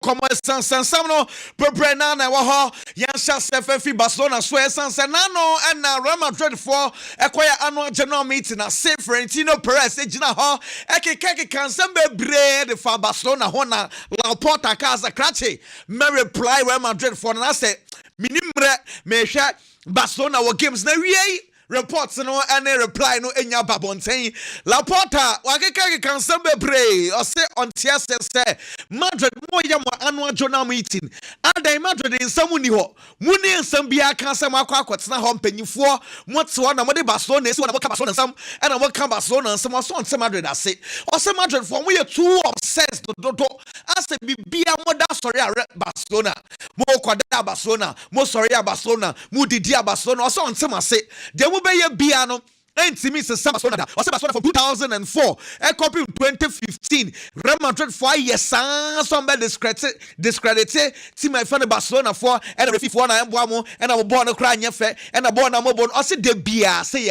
komo sansam no bebre na wo ho yansha sefa Barcelona so sansan na no na Real Madrid for ekoya annual general meeting na say Florentino Perez ejina ho ekeke kansam bebre de fa Barcelona ho na Laporta kaza krache me reply Real Madrid for na say minimre me hwa Barcelona wo games na wie reports no and reply no enya babonten Laporta wakeke kansam bebre o say on tiase say Madrid mo ya mo annual journal meeting and Madrid in samuni ho muni nsam bia kansam akwakotena ho mpanyifo motse na mo de Barcelona esi na mo ka Barcelona nsam and na mo ka Barcelona nsam o so on Madrid ase o say Madrid for mo ye too obsessed do ase bibia mo da sorry Barcelona mo kwada Barcelona mo sorry Barcelona mo didi Barcelona o so on ase de be bia no Ntimi se Barcelona o se Barcelona from 2004 e copy 2015 Real Madrid for years somebody discredit team my fan Barcelona for and the FIFA na emboa mo and na bo no kra anya fe and na bo na mo bo o se de bia say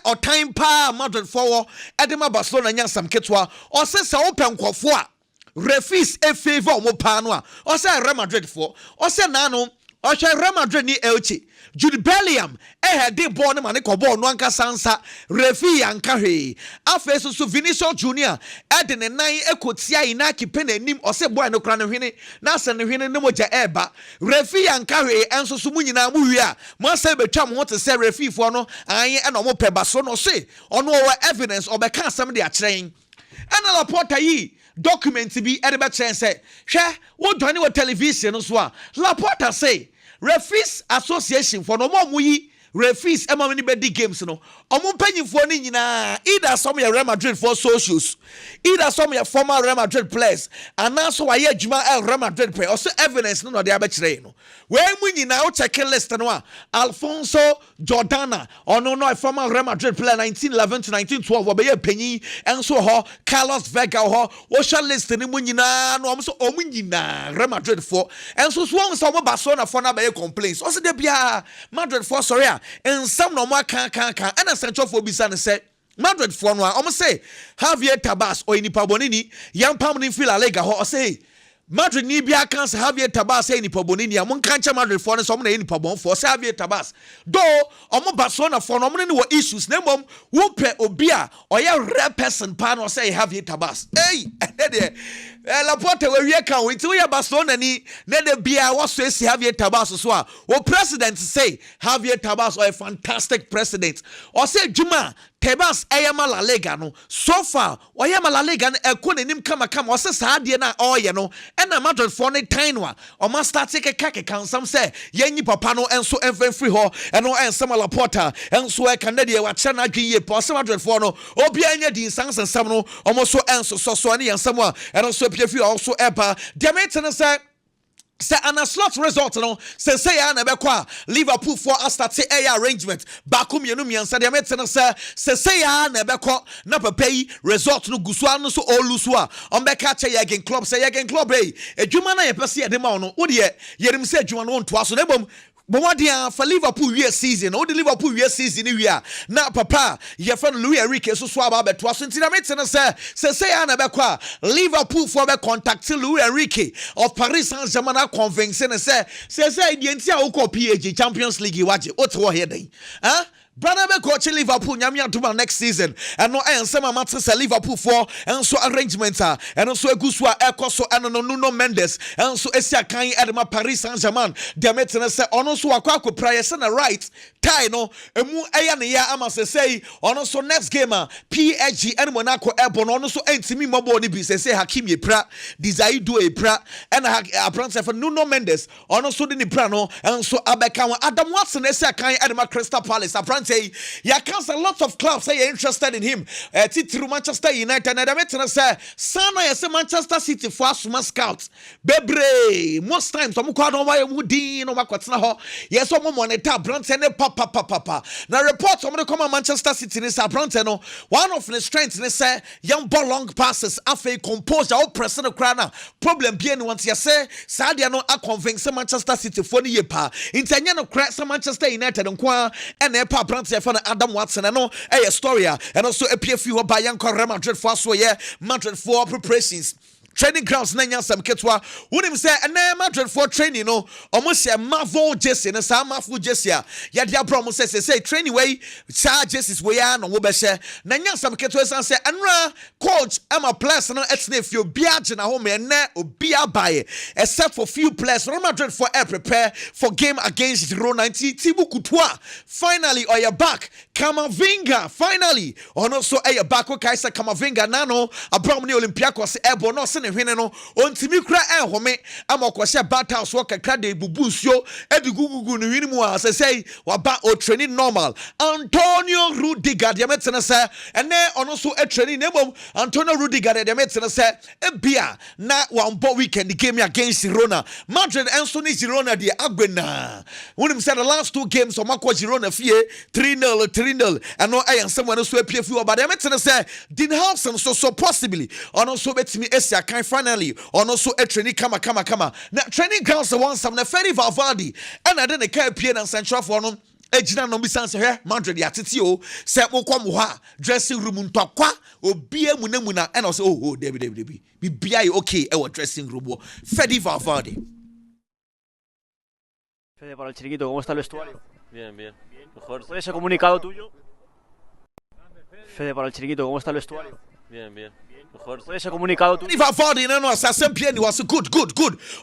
o time pa Madrid for edema Barcelona nya sam ketwa o se open kwofo a refis e favor mo pa no a o se Real Madrid for o se na no o se Real Madrid ni Elche Jude Bellingham had the ball no mane ko ball no anka sansa refi anka hwe afa so Vinicius Junior ade ne nan ekotia ina kipe na nim o se boy no kra no hwene na se ne hwene ne moja eba refi anka hwe enso so munyina mu hwe a mo se betwa mo te se refi fo no anye e no mo peba so no se ono o evidence obeka asem de akyerɛn ana Laporta yi document bi e de be kyerɛn se hwɛ wo dwane wo television so a Laporta say Referees Association for no more muyi referees many big games no omo panyimfo ni nyina either some your Real Madrid for socials either some your former Real Madrid players and also why adwuma Real Madrid player also evidence no dey abekire no we mu nyina o check list no a Alfonso Jordana ono no former Real Madrid player 1911 to 1912 obeye panyi enso ho Carlos Vega ho o shall list ni mu nyina no so omu nyina Real Madrid for enso so won so mo Barcelona for na be complaints o se de bia Madrid for sorry and some no more can and a central for Bisan said Madrid for no almost say Javier Tabas or any Pabonini, young Pamini Fila Lega or say Madrid ni bia cancer Javier Tabas any Pabonini, among cancer Madrid for some any Pabon for Javier Tabas. Though Omo Barcelona for no many issues, name who pe obia or ya rare person pan or say Javier Tabas. Hey, Laporta we can we to ya Barcelona ni nede bia was say Javier Tabas so o president say Javier Tabas or a fantastic president or say Juma Tebas ayama La Liga no so far oyama La Liga e ko nanim kama o se saade na oye no e na Madrid for ne time no o ma start take kake kan some say yanyi papa no enso enfen free ho e no ensama Laporta enso e Canada wa che na adwen ye po se Madrid for no obi anya din sansam no omo so enso so ne yansam a e no so pie free also epa de metin say an a slot result no say ya na bekwa Liverpool for start air arrangement bakum yenu miansa de metin say ya na bekwa na papa yi result no gusu no so olusu a on beka che yegen club say yegen club edwuma na ye pese ye de ma no wo de yerim say edwuma no nto aso na bom but what for Liverpool year season, or the Liverpool year season here. Now, Papa, your friend Louis Enrique so swab about twas until I met say Anna Bequa, Liverpool for the contact Louis Enrique of Paris Saint-Germain convincing and say the entire PG Champions League watch it. What's what here? Huh? Brother be coach Liverpool nyamia to next season and no ensema matter say Liverpool for and so arrangements and also egusua ekoso and no Nuno Mendes and so esia kan edema Paris Saint-Germain de metena say ono so akwa prayer say na right tie no emu eya ne ya ama say ono so next game PSG and Monaco ebo no ono so entimi mobo ni bi say Hakim Yepra Desaido Epra and apprentice for Nuno Mendes ono so de pra no and so abeka Adam Watson esia kan edema Crystal Palace apprentice ya cancel a lot of clubs say you're interested in him through Manchester United and I say sana ya say Manchester City for asuma scouts bebre most times some kwa don why mu din no makwatena ho yes some monitor brand ne papa na report some come Manchester City ni sa brand no one of the strengths ne say young ball long passes afa composure or press no cry na problem bi any want ya say sadia no a convince Manchester City for ni yepa intanya no cry Manchester United nkwa and e pa brand for Adam Watson and no a story and also a PFU by Real Madrid for so yeah Madrid for preparations training grounds na nya sam ketwa wonim say na Madrid for training no almost a Marvel jersey na sa Marvel jersey ya dia bro mo say training way sa jerseys we ya no wo be hye na nya sam ketwa san say anra coach ama players no etne fi obi agena ho me na obi abaye except for few players Real Madrid for prepare for game against Girona Tibu Courtois finally oya back Camavinga finally ono so back okay say Camavinga nano abrom ni Olympiacos ebo no se ne hwene no ontimi kura enhome amakwose battles wo kakra de bubusuo edigugugu no hwene mu a say waba o training normal Antonio Rudiger de metena say ene ono so training nebom Antonio Rudiger de metena say ebia na wambo weekend game against Girona Madrid enso ni Girona de agbena wonim say the last two games o makwa Girona fie 3-0 and no ayan someone so appear fi oba de metena say Dean Hudson so possibly ono so betimi esia kan finally ono so training kama na training grounds the one some na Fede Valverde and I didn't care pie na central for no ejina no bisan se he Madrid ya tete o se mokwa mo ha dressing room ntokwa obi amu na and say oh David bibia you okay e dressing room wo Fede Valverde. Fede, para el chiquito, ¿cómo está el vestuario? Bien. Mejor. ¿Puede ese comunicado tuyo? Fede, para el chiquito, ¿cómo está el vestuario? Bien. Mejor. ¿Puede ese comunicado tuyo? Valverde no assassin piani was good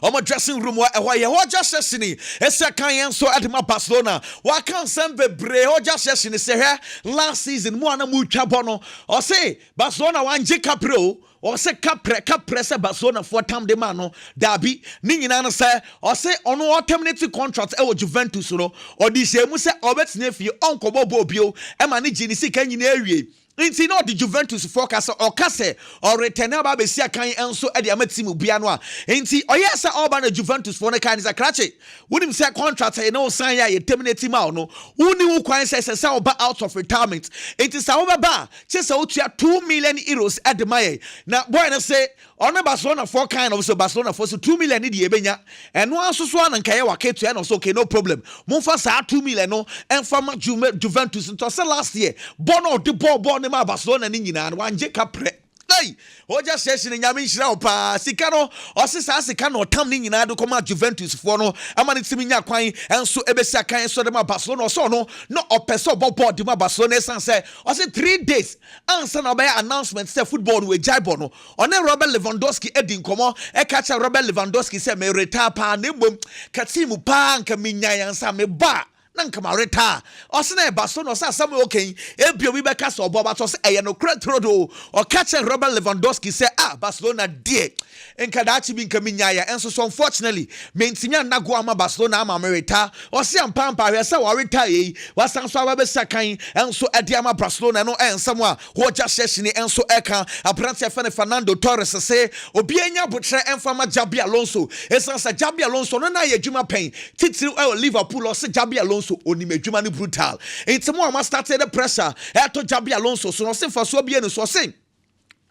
on dressing room why just sesini esa kan so at my Barcelona wa kan sembe bre o just sesini say last season mo na mu twa bono o say Barcelona wan je capro o say capre se Barcelona for tam de man no dabi ni nyina no say o say ono terminate contract e wo Juventus no o di se mu say obetine fie onko bobo bio e ma ni gini sika nyina awie Inti no the Juventus forecast or kase or return about be see kan enso e de amatimu bia no a inti oyesa oba na Juventus for na kan is a krache wonim say contract e no sign ya ye terminate ma no woni wo kwan say oba out of retirement inti sa oba ba che say otua 2 million euros at the maye na boy na say ona Barcelona for kind of so Barcelona for so 2 million di ebenya eno asoso na nkaye waketu no so okay no problem mumfa sa 2 million no enfama Juventus into say last year bono de ball ma Barcelona ni nyina wanje kapre hey oja session nyame nhira opa sika no osisa sika no tam ni nyina do koma Juventus for no amane timi nya kwan enso ebesi akan so de ma Barcelona so no opeso bobo de ma Barcelona sanse osi 3 days answer na by announcement say football we jaibo no one Robert Lewandowski edi nkomo e catch Robert Lewandowski say me retire pa na mbom katimu pa nka minya yansa me ba nanka mareta osena Barcelona osa sam okay ebio bi beka so obo bato se eye no kretrodo o catch Robert Lewandowski say Barcelona die enka dachi bi nka minyaya enso so unfortunately mentinya nago ama Barcelona ama mereta osi ampampa hwe se wareta yi wasan so ababe sakan enso edi ama Barcelona no ensam a ho ja sheshini enso eka aprantia fene Fernando Torres say obi enya botre enfama Jabi Alonso esansa Jabi Alonso no na ye dwuma pen titiri Liverpool o se Jabi Alonso oni medwuma ni brutal enti mo ama started the pressure to Jabi Alonso so no se fa so bia no so se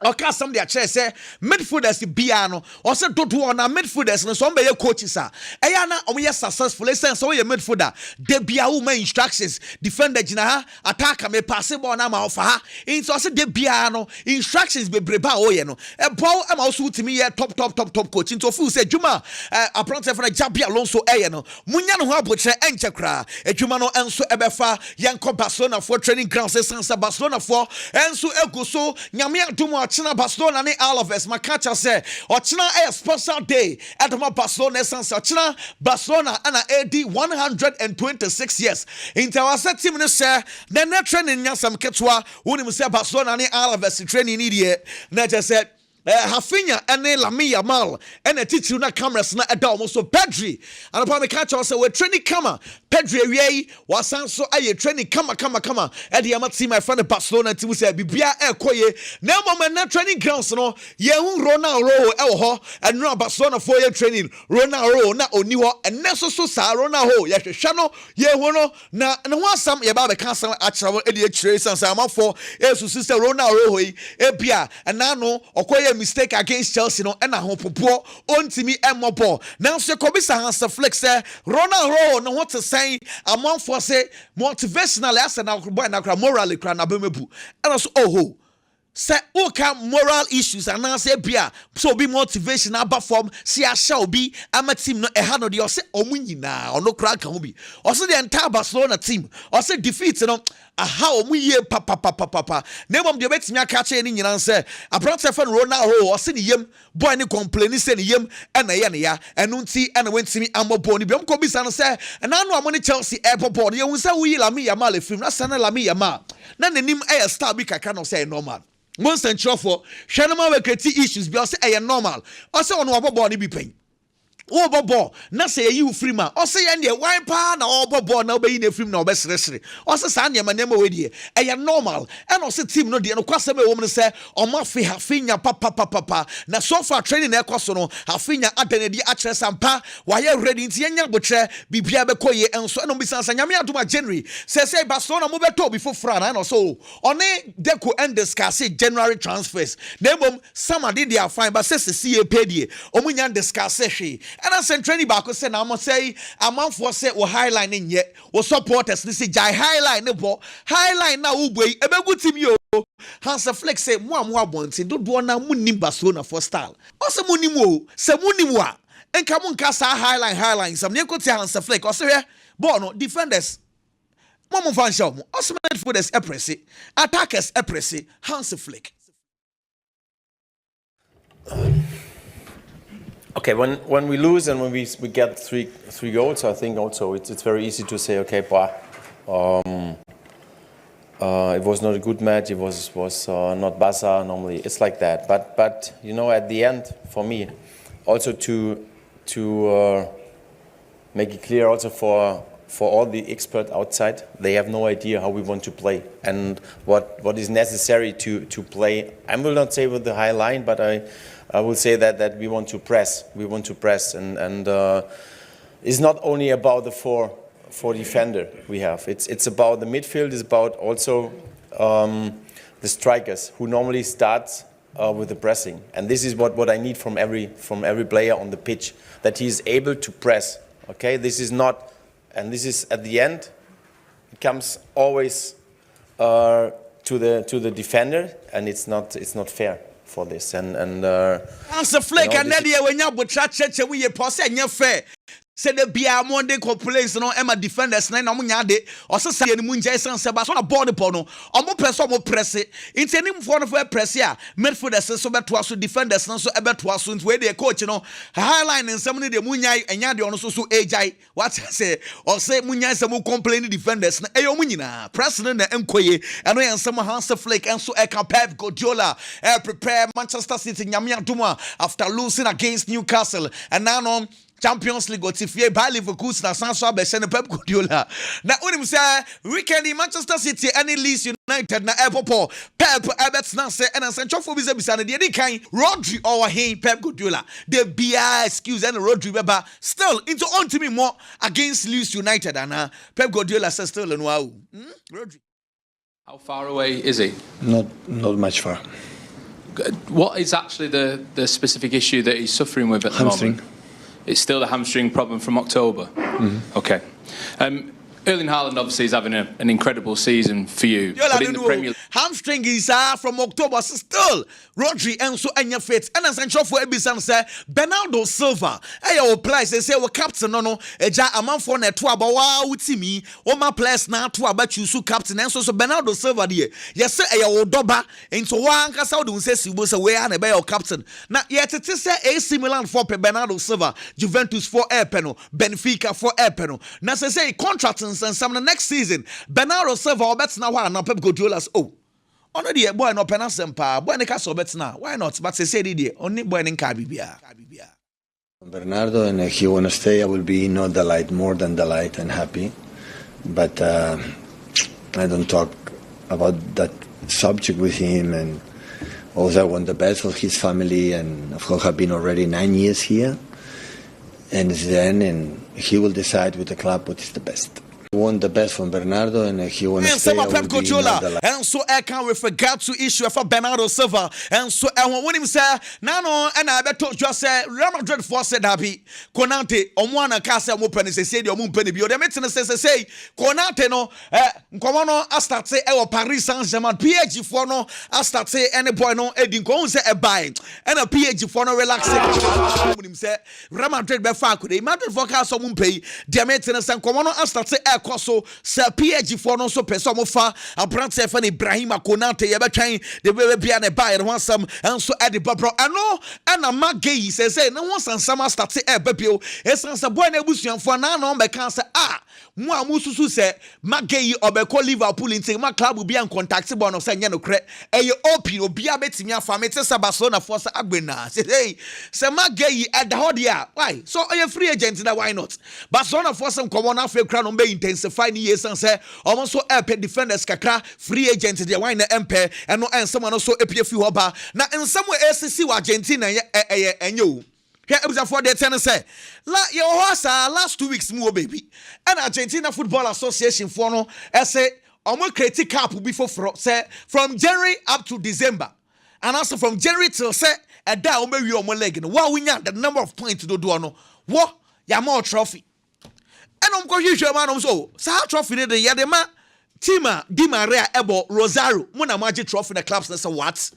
okay some dey chair say midfielders bia no or say dodo na midfielders no so be coaches eya na omo successful sense so ye midfielder de bia wo man instructions defender gina ha attacker me pass ball na ma ofa ha in so say de bia no instructions be breba o ye no e ball am also utimi ye top coach into feel say djuma apprentice for Jabi Alonso ye no munya no ho abotre enche kra edjuma no enso ebefa yanko Barcelona for training ground sense Barcelona for enso eguso nyame adumo Ochina Barcelona ni all of us makacha say Ochina a special day at my Barcelona sense Ochina Barcelona and AD 126 years into our set team no say then training nyasam ketwa woni say Barcelona ni all of us training ni die na just said Hafinya ene Lamine Yamal ene titiri na cameras na eda almost so Pedri and upon me catch us we training kama Pedri awie wasan so aye training kama ede amati my friend Barcelona ti say bibia ekoye na moment na training grounds no ye hu Ronaldo e ho and no Barcelona for ye training Ronaldo na oni ho ene so sa Ronaldo ye hwehwa no ye hu no na ho asam ye ba be cancel achira ede achire sansa amafo esu sister Ronaldo ho e bia na no okoye mistake against Chelsea no and ho popo ontimi emobo now se kobisa Hansa Flex say Ronaldo no what to say among for say motivational as na boy na morally kra na bemebu and also say okay moral issues and now say bia so be motivation aba form see a shall be ama team no ehano no de say omu nyina ono kra kan bi o say the entire Barcelona team o say defeat no aha omu ye papa na mom de betimi aka che ni nyina say abroad fan Ronaldo o say ni yem boy ni complain say ni yem na ye ne ya enu nti na wentimi amobo ni bi ko bisa no say na no amoni Chelsea airport ye hu say wi la mi Yamal efim na sana la mi Yamal na nanim e star bi kaka no say normal most and for Shanama Wakati issues because I am normal. Also on Wababo be pain. Oh, Bobo, not say you free man. Also, any wine pan or Bobo now be in a film no best restaurant. Also, Sanya, my name already. I am normal. And also, team no dear, no question woman say, or Murphy have finger papa. Now, so far training their costono, have finger at the actress and pa, while you're ready in Tianya Butcher, be Biabekoye, and so no business and Yamia to my January. Say, Barcelona move to before Fran and also. On a deco and discuss January transfers. Name some did they are fine, but says the CA paid Omunyan discuss she. And I sent training back say now I'm say a month for say or highlighting yet or supporters this is jai highlight the ball highlight now ubwe ebe good team yo Hans Flex say mo bonti do do na munim Barcelona for style also munimo say munimwa enka mun kasa highlight some ne ko te Hans Flex also here ball no defenders mo fan show mo also midfielders press attackers press Hans Flex. Okay, when we lose and when we get three goals, I think also it's very easy to say, okay, it was not a good match. It was not Barca. Normally it's like that. But you know, at the end, for me, also to make it clear also for all the experts outside, they have no idea how we want to play and what is necessary to play. I will not say with the high line, but I will say that we want to press. We want to press, and it's not only about the four defender we have. It's about the midfield. It's about also the strikers who normally start with the pressing. And this is what I need from every player on the pitch, that he is able to press. Okay, this is not, and this is at the end. It comes always to the defender, and it's not fair for this and as a flake and Nadia when you butcher church we pose and you fair. Say the Bia Monday complaints no Emma defenders na munyade or so say any munja san Sebastian board pono or more press or more press it. It's any form of press here. Midfielders so bet was defenders so about was where they coach no highline and somebody the munya and yadi on so AJ what say or say munya some complaining defenders na eyo munyina president na enkoye and when some Hans Flick and so Pep Guardiola prepare Manchester City nyamia duma after losing against Newcastle and now Champions League otifie by Liverpool na sanso abese Pep Guardiola na unim say weekend in Manchester City any Leeds United na Liverpool Pep Ebert na say and sanchofo bisa na de kan Rodri or Pep Guardiola the BI excuse and Rodri beba still into on to me more against Leeds United and Pep Guardiola says still no Rodri. How far away is he? Not much far. What is actually the specific issue that he's suffering with at the moment? It's still the hamstring problem from October? Mm-hmm. Okay. Erling Haaland obviously is having an incredible season for you. But in the Premier League, hamstring is from October still. Rodri and so anya fit. And as I'm sure for Ebisan say Bernardo Silva. Ayo players they say we captain no eja amount for net to about wow me. All my players now to about you so captain and so Bernardo Silva there. Yes sir ayo doba into one kasa do say sibo say we are be your captain. Now yet it is say AC Milan for Bernardo Silva, Juventus for Epeno, Benfica for Epeno. Now say contract and some next season Bernardo Silva bet now one Pep Guardiola's the boy no penasempa boy ne kaso bet now why not but say the only boy in Kabibia Bernardo, and if he want to stay I will be not the light more than the light and happy, but I don't talk about that subject with him, and also I want the best for his family, and of course I've been already 9 years here and it's then and he will decide with the club what is the best. want the best from Bernardo, and he wants to stay. And some Pep Guardiola, and so I can't with regard to issue for Bernardo Silva, and so I want him say, Nano, and I told you, say, Real Madrid forced happy, Konate, on one casa, open, say, your moon penny, the maintenance say, Konate, no, Comono, I start say, Paris Saint Germain, PH for no, I start say, any boy, no, Eddie Gon say a buy, and a PH for no relaxation, him say, Real Madrid be faku, they Madrid for casa, moon pay, the maintenance, and Comono, I start say, Koso, Sir PH for no so person of far, and Brant Ibrahim Konate, ever train the baby and a buyer want some, and so at the Babro. I know, and a Magay says, no one's and some start say, Bepio, essence a boy nebusian for none on the cancer. Moi Musu say, Magay or Beko Liverpool in saying my club will be in contact with one of saying, no credit, a you open or be a bit in your family, Sabasona for Agbena. Say, hey, say Magay at the Hodia. Why? So are you free agent? Why not? Basona for some common after crown on Bay intensify years and say, almost so airport defenders kakra free agents the wine empire and no and someone also appear few hoba. Now in some way SCC Argentina and you. Here it was for the tennis say your horse last 2 weeks more baby. And Argentina Football Association for no say almost critic cap before say from January up to December. And also from January till say a down maybe on my leg. Wow, we the number of points to do no. What? Ya more trophy. And I'm going to man so trophy the yadema Tima Di Maria Ebo Rosario Muna Magic trophy the clubs that's what?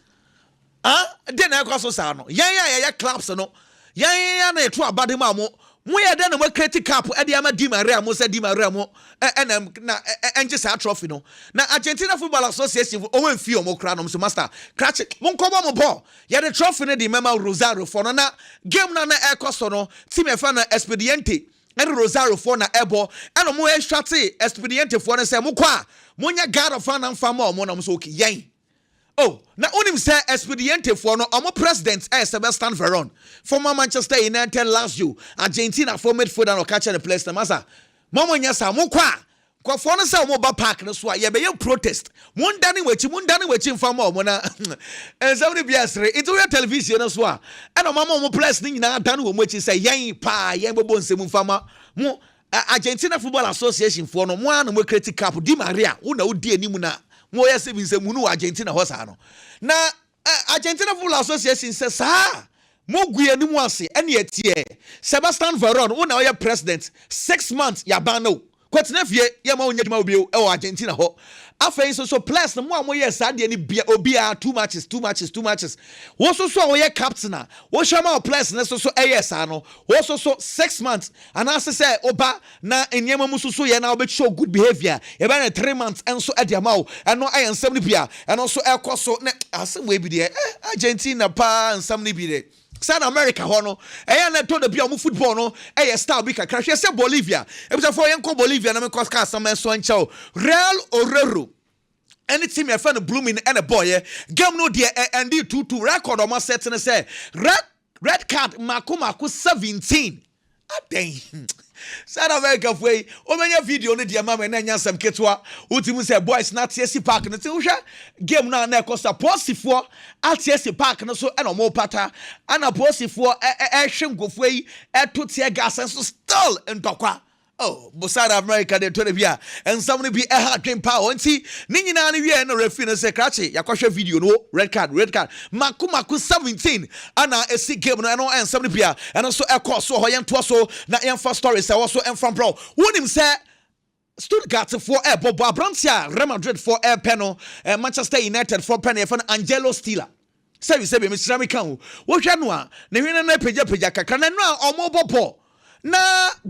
Then I got so sano. Yeah, clubs no. Yeah, na eto abade mamo. Mo ya den mo critic cap e de ama Di Maria mo say Di Maria mo na enje sa trophy no. Na Argentina Football Association o wan fi o mo kra no so master. Cratch mo nkobo mo ball. Ya the trophy ne di mema Rosario for no na game na ekoso no. Team e fa na Expediente and Rosario for na ebo and mo extrate Expediente for na say mo kwa mo nya God of fan and fama mo na mo so okay yen. Oh, na onim say Expediente for no omo president Sebastian Veron former Manchester United last year Argentina for midfielder no catch the place na masa mo nya sa mo kwa for no say mo ba park no so ye be protest mo ndane wachi fama mo na somebody be asre into your television no so and mama mo place ni nyina dan wo mo chi say yen pa yen bobo nsem fama mo Argentina Football Association for no mo an mo critic cap Di Maria wo na wo di animu na mo yesi bi nsem nu Argentina ho sa no na Argentina Football Association says sa mo gu animu ase ene etie Sebastian Veron wo na wo president 6 months ya ban no kwatina fie ya ma onya djuma obi e Argentina ho afei so plus no mo amoye sa de ni bia obi a 2 matches wo so wo captain a wo shama plus na so yes ano wo so 6 months and as say oba na enyema mu so ye na obechi good behavior e ba na 3 months enso e de ma wo eno ayensam ni bia eno so ekoso na asem we bi de Argentina pa nsam ni bi de San America hono na to the bia mu football no star bi kakra hwe se Bolivia e bi for yenko Bolivia na me koska asam so nchao Real Orero any team you find blooming and a boy game no dia and 2-2 record on my setting say red card maku 17 dang South America way o menya video no dia mama na nya sam ketwa ultimu say boys na TSC Park no ti hwa game na costa posifo at TSC Park no so na mo pata ana posifo hwe ngofo yi to tie gas so still ndokwa. Oh, but South America they told bia and somebody be a hard game power nti ni nyina ne wie na referee no say krache yakwahwe video no red card maku 17 ana esi game no and somebody bia and so e course so ho yento so na yemfa story say so enfam bro wonim say Stuttgart for Bobo Abrantia Real Madrid for panel Manchester United for panel for Angelo Stiller say we say be Mr. American wo hwa no a ne hwene na peja kakra na no a omobobo na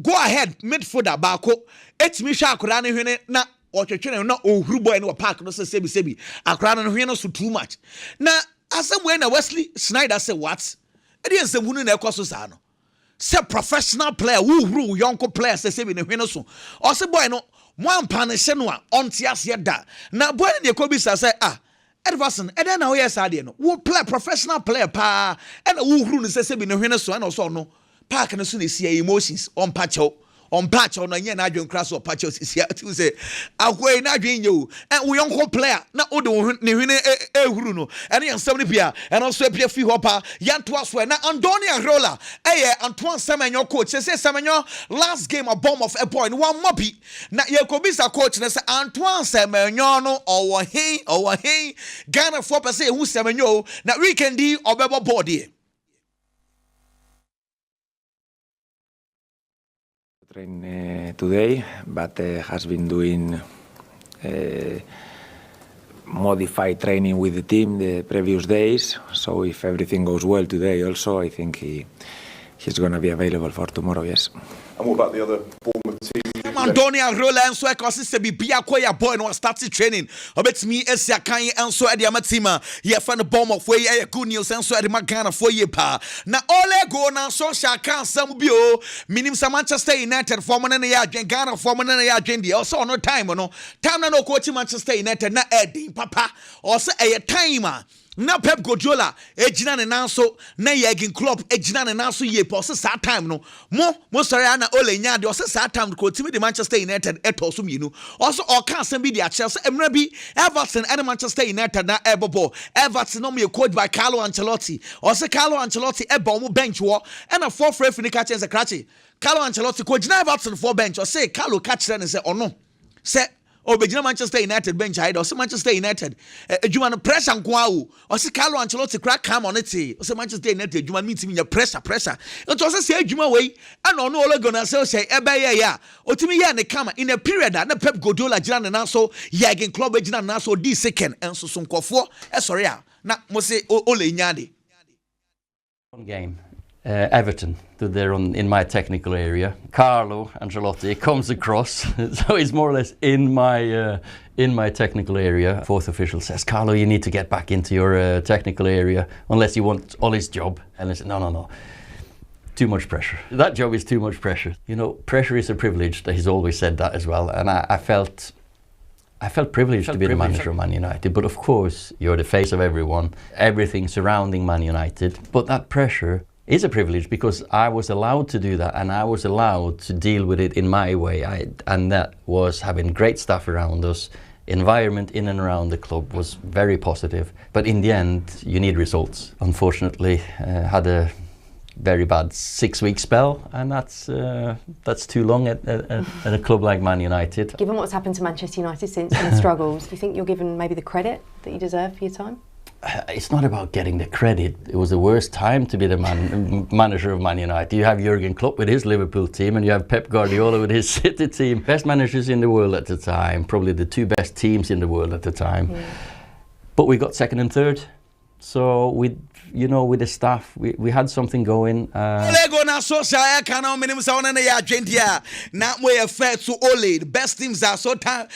go ahead midfielder baako etimi hwa akora ne hwene na otwetwene na ohuru boy no park no sebi akora no hwene so too much na asem we na Wesley Sneijder say what e dey nsem hunu na ekoso sa no say professional player who huru yonko player sebi ne hwene so o say boy no mo ampa ne hye no a onte ase da na boy ne ekobi sa say Edverson eden na wo yes ade no wo play professional player pa e na wo huru ne sebi ne hwene so na so no park no so na see emotions on pacho on patch on a yen adrian crass or patches is here to say away na adrian you and we uncle player na odo ne huru no and yan 70 pia and also a free hopper yan to us na Andonia Rola Antoine Semenyo coach say Semenyo last game a bomb of a point one mobi na ye kobisa coach na say Antoine Semenyo no or he Ghana 4% who Semenyo na weekend di obebo board here. Train today, but has been doing modified training with the team the previous days. So if everything goes well today, also I think he's going to be available for tomorrow. Yes. And what about the other Bournemouth team? Andonia Rola and so I consider be a boy no started training. Obet me Esia Kanye and so at the Amatima. Yeah, find a bomb of way good news and so at the Magana for ye pa. Now all go now so shall can some bio. Minim some Manchester United for man and a Ghana for man and a Jendi. Also no time or no time no coach Manchester United na Eddie Papa or say a timer. Na Pep Guardiola ejina ne nanso na Jurgen Klopp ejina ne nanso ye po se sa time no mo sorry na ole nya de o se sa time ko timi de Manchester United eto so mienu also o kan san bi de a chelse emra bi Everton and Manchester United na ebobo Everton no me coached by Carlo Ancelotti o se Carlo Ancelotti ebo mo bench wo and a fourth referee ka chance krachi Carlo Ancelotti coach na Everton for bench o se Carlo catch ne say ono se Obejina Manchester United bench hide or Manchester United adwuma no pressure nko o se Carlo Ancelotti crack come on it o se Manchester United adwuma meet me pressure it was say adwuma wey and ono ole gonna say ebe ya otimi ya ne kama in a period na Pep Guardiola gina ne naso Jurgen Klopp gina ne naso di second enso so nkofo sorry na mo se ole nyade game Everton, they're in my technical area. Carlo Ancelotti comes across, so he's more or less in my technical area. Fourth official says, "Carlo, you need to get back into your technical area unless you want Ollie's job." And I said, "No. Too much pressure. That job is too much pressure. You know, pressure is a privilege." He's always said that as well, and I felt privileged to be the manager of Man United. But of course, you're the face of everything surrounding Man United. But that pressure is a privilege because I was allowed to do that and I was allowed to deal with it in my way. And that was having great staff around us. Environment in and around the club was very positive. But in the end, you need results. Unfortunately, had a very bad 6-week spell, and that's too long at a club like Man United. Given what's happened to Manchester United since and the struggles, do you think you're given maybe the credit that you deserve for your time? It's not about getting the credit. It was the worst time to be the manager of Man United. You have Jurgen Klopp with his Liverpool team and you have Pep Guardiola with his City team. Best managers in the world at the time, probably the two best teams in the world at the time. Yeah. But we got second and third. So with the staff, we had something going. Lego na social economy minimum sound na ya agenda na we fair to Ole. The best teams are so time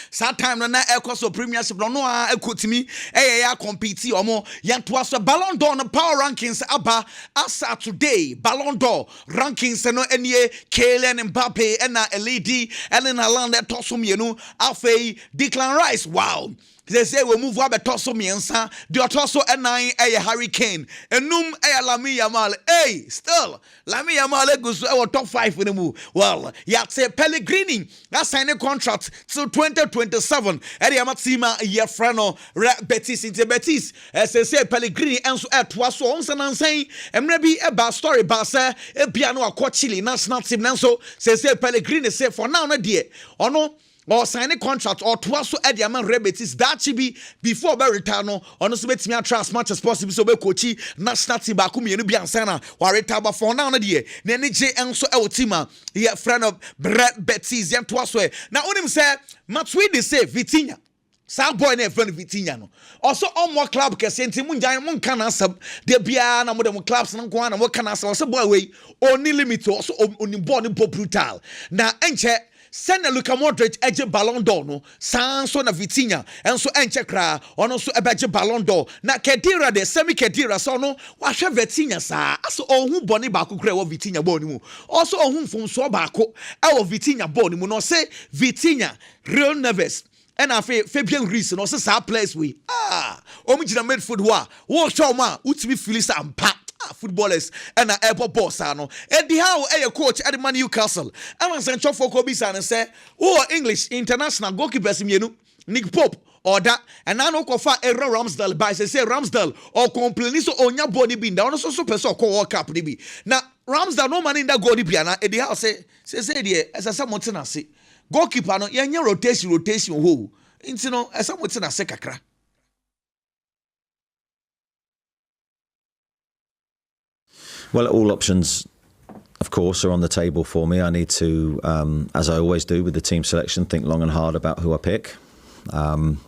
na so premiership no ekotimi ya compete omo yanto so Ballon d'Or no power rankings aba asa today. Ballon d'Or rankings no enie Kylian Mbappe and na LED and in Haaland toso mienu afei Declan Rice. Wow. They say we move up toso miensa the toso nine Harry Kane enum Lamine Yamal still Lamine Yamal goes to top 5 in the move. Well say Pellegrini that signed a contract till 2027 Matsima Yefrano Betis into Betis as they say Pellegrini and so at was so on saying and maybe about story basa a piano a Chile national team nanso say Pellegrini say for now no dear or no or sign a contract or twice at the amount rebetis that should be before be retire no on so bet me try as much as possible so be coachy national team back me no be ansana or retire but for now no dey na ni je enso e wotima here friend of Brett Betis yam twice now onim say Madrid dey say Vitinha sa boy na friend Vitinha no also on more club kese nti mun jan mun kana sab de bia na mo dem clubs na nko na mo kana sab so boy we oni limit also oni boy ni brutal na enche send a Luka Modric eje Ballon d'Or no sanso na Vitinha enso enche kra ono so ebeje Ballon d'Or na Kedira de semi Kedira so no wahwe Vitinha sa aso ohun boni ba ko kra wo Vitinha boni mu also ohun fom so ba ko e wo Vitinha boni mu no say Vitinha real nervous and Fabian Ruiz no say sa place we omujina midfield ho a wo show ma utimi feel sa ampa footballers and a airport boss ano Eddie Howe coach at Man Newcastle and Sancho for Kobe San and say English international goalkeepers mienu Nick Pope or that and I know kofa error Ramsdale by say Ramsdale or complain so onya body bin down so person call World Cup be now Ramsdale no man in that goal be na Eddie Howe say there as a someone say goalkeeper no yenya rotation ho into no as someone say kakra. Well, all options, of course, are on the table for me. I need to, as I always do with the team selection, think long and hard about who I pick, and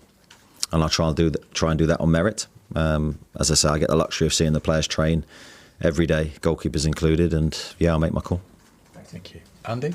I'll try and do that on merit. As I say, I get the luxury of seeing the players train every day, goalkeepers included, and yeah, I'll make my call. Thank you, Andy.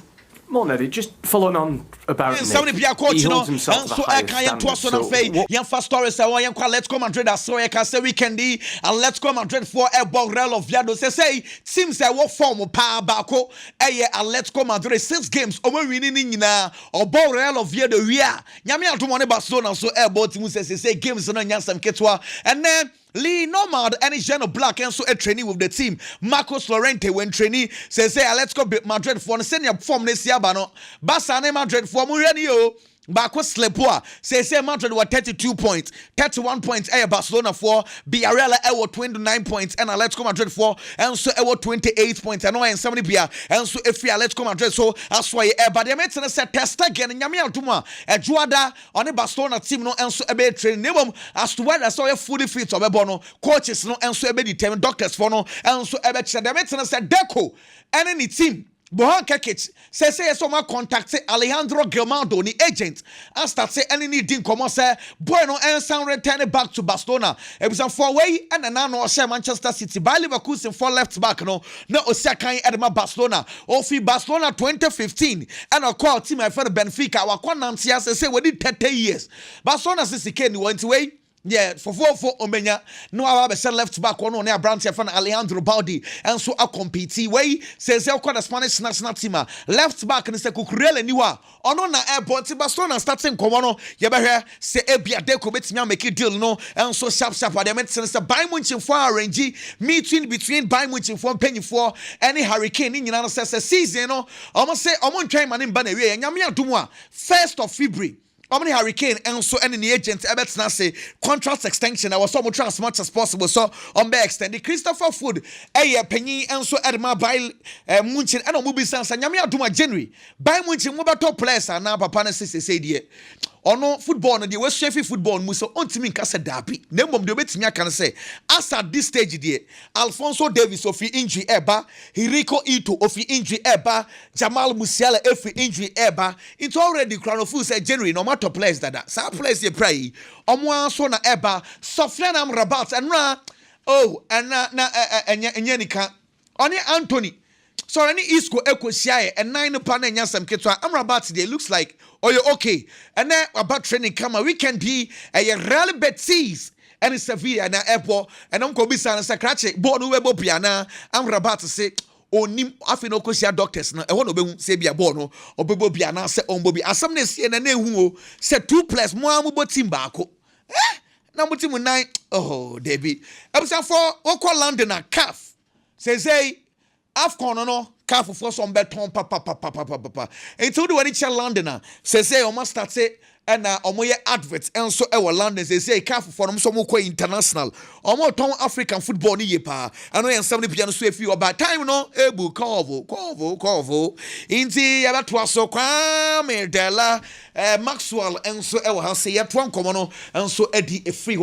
Morning, Eddie. Just following on about somebody be a coach, you know. So I can't to us on a young fast stories. I want you let's go Madrid. So I can say weekendy and let's go Madrid for a ball Real of Viado. Say seems I what form of power bako. And let's go Madrid 6 games. Over winning na or ball Real of Viado. Yeah, Yami to one Barcelona. So airborne team say games on Yansam Ketwa and then. Lee Nomad and Jeno Black and so a training with the team. Marcos Llorente when training says let's go Madrid for send your form this year bano. Barca Madrid for Mourinho. Barca Slepoa says Madrid were 32 points, 31 points. Barcelona for Villarreal 29 points and let's go Madrid for and so 28 points. I know and somebody be and so if we let's go Madrid so that's why but the mates said test again and Yami Altuma a Juada on the Barcelona team no and so a training as to whether so fully fit of bono coaches no and so a determined doctors for no and so a the mates said Deco and any team. Bohan Kekich says so my contact Alejandro Gilmando, the agent, and start say any need come say bueno and sound return back to Barcelona. It was a 4-way and an no share Manchester City by Leverkusen for left back no Osakai Edema Barcelona or Barcelona 2015 and a call team my friend Benfica our Nantia say we did 30 years. Barcelona says he came went away. Yeah, for Omenya, no, I have a left back one on their branch of Alejandro Baldi, and so I compete. Way says they'll call the Spanish national team left back and say Kukurele Niwa. On on the airport, Barcelona starting Comono, Yabaha, say Ebia Deco, bet me make it deal no, and so sharp at the medicine, by Munch and Far Rangy, meeting between by Munch and Fon Penny for any hurricane in United States season. No, almost say, I'm on time and in Bannery, and Yamia Duma, 1st of February. How many hurricane and so any agent Ebert say contract extension I was so much as much as possible so on be extended Christopher Food penny and so Edma by Munchen and Mubi Sans and Yamia Duma January by Munchen mobile top players and now Papa say dear or no football no the West Sheffield football muso ontimi kasa dapi nemom de betimi can say as at this stage there Alfonso Davis of injury eba Hiriko Ito of injury eba Jamal Musiala of injury eba it's already crown of say January no matter players that sa players you pray omo so na eba Sofiane Amrabat and Enyanika oni Anthony so any Isco Equisia and 9 pan and Yasam Ketwa Amrabat today looks like oh you okay and then about training come we can be a Real Betis and Sevilla na airport and I'm Kobisa and Sakrache born webo piana Amrabat say onim afi no kosia doctors na e ho no be se bia ball no obebo bia na se onbo bi asam na sie na na ehu o se 2+ mo amubo team baako na mo team 9 oh David ebusa for okọ London na CAF say AFCON no CAF for some beton papa until the one London say almost start say and omoye adverts and so our London say CAF for them some ko international omo ton African football ni yepa ano yen somebody piano so efi about time no ebu covo inti ya to so kwa me dela Maxwell and so e wa say ya to nkomo no and so edi efri